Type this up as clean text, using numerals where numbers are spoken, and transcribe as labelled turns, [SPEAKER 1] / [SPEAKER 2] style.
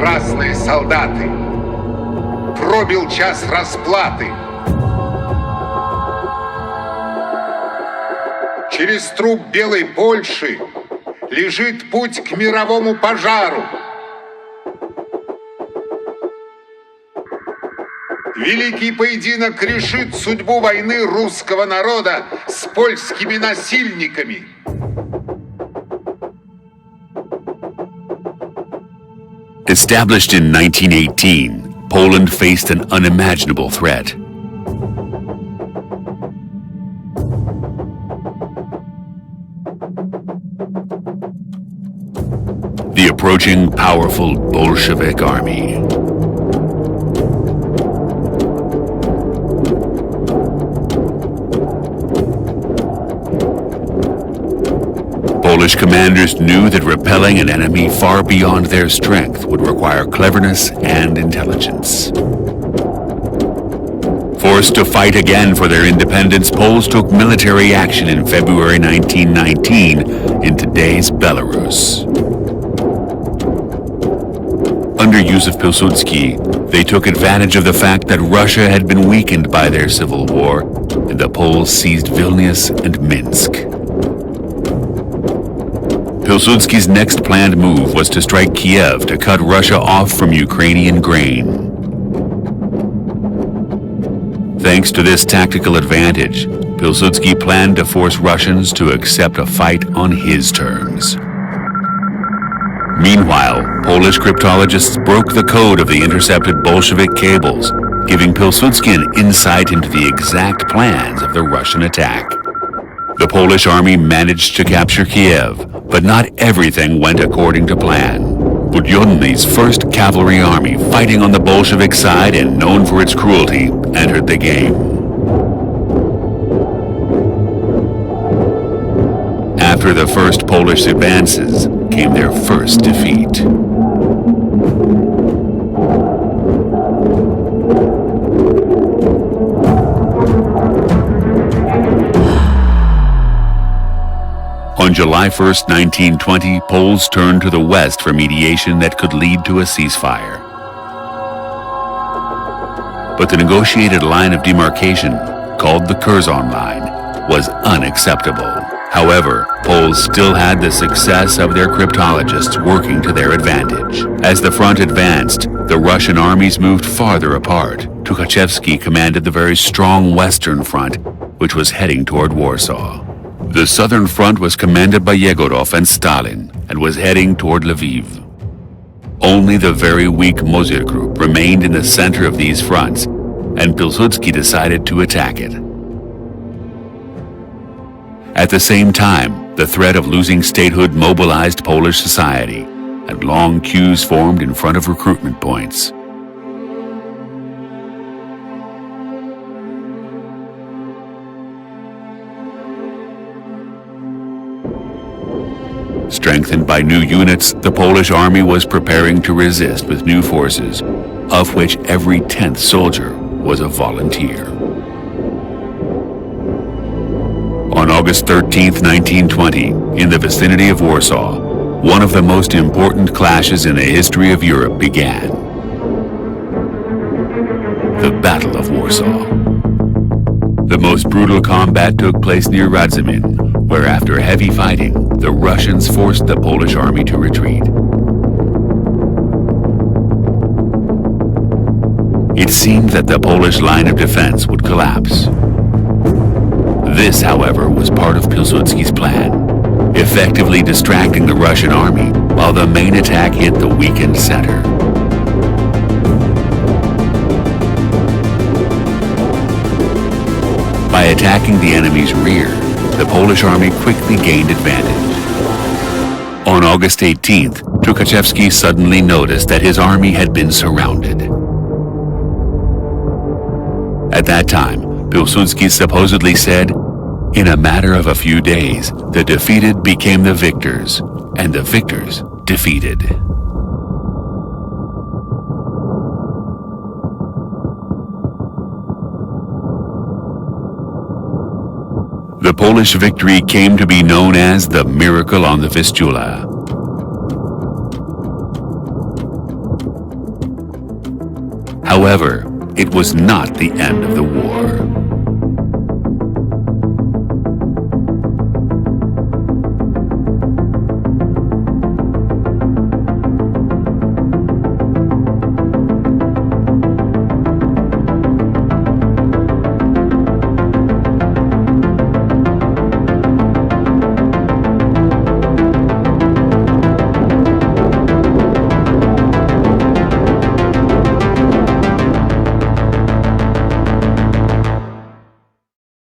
[SPEAKER 1] красные солдаты. Пробил час расплаты. Через труп белой Польши лежит путь к мировому пожару. Великий поединок решит судьбу войны русского народа с польскими насильниками.
[SPEAKER 2] Established in 1918, Poland faced an unimaginable threat. The approaching powerful Bolshevik army. Polish commanders knew that repelling an enemy far beyond their strength would require cleverness and intelligence. Forced to fight again for their independence, Poles took military action in February 1919 in today's Belarus. Under Józef Pilsudski, they took advantage of the fact that Russia had been weakened by their civil war, and the Poles seized Vilnius and Minsk. Pilsudski's next planned move was to strike Kiev to cut Russia off from Ukrainian grain. Thanks to this tactical advantage, Pilsudski planned to force Russians to accept a fight on his terms. Meanwhile, Polish cryptologists broke the code of the intercepted Bolshevik cables, giving Pilsudski an insight into the exact plans of the Russian attack. The Polish army managed to capture Kiev, but not everything went according to plan. Budyonny's first cavalry army, fighting on the Bolshevik side and known for its cruelty, entered the game. After the first Polish advances came their first defeat. On July 1st, 1920, Poles turned to the west for mediation that could lead to a ceasefire. But the negotiated line of demarcation, called the Curzon Line, was unacceptable. However, Poles still had the success of their cryptologists working to their advantage. As the front advanced, the Russian armies moved farther apart. Tukhachevsky commanded the very strong Western Front, which was heading toward Warsaw. The Southern Front was commanded by Yegorov and Stalin and was heading toward Lviv. Only the very weak Mozyr Group remained in the center of these fronts, and Pilsudski decided to attack it. At the same time, the threat of losing statehood mobilized Polish society, and long queues formed in front of recruitment points. Strengthened by new units, the Polish army was preparing to resist with new forces, of which every 10th soldier was a volunteer. On August 13, 1920, in the vicinity of Warsaw, one of the most important clashes in the history of Europe began. The Battle of Warsaw. The most brutal combat took place near Radzymin, where after heavy fighting, the Russians forced the Polish army to retreat. It seemed that the Polish line of defense would collapse. This, however, was part of Pilsudski's plan, effectively distracting the Russian army while the main attack hit the weakened center. By attacking the enemy's rear, the Polish army quickly gained advantage. On August 18th, Tukhachevsky suddenly noticed that his army had been surrounded. At that time, Pilsudski supposedly said, "In a matter of a few days, the defeated became the victors, and the victors defeated." The Polish victory came to be known as the Miracle on the Vistula. However, it was not the end of the war.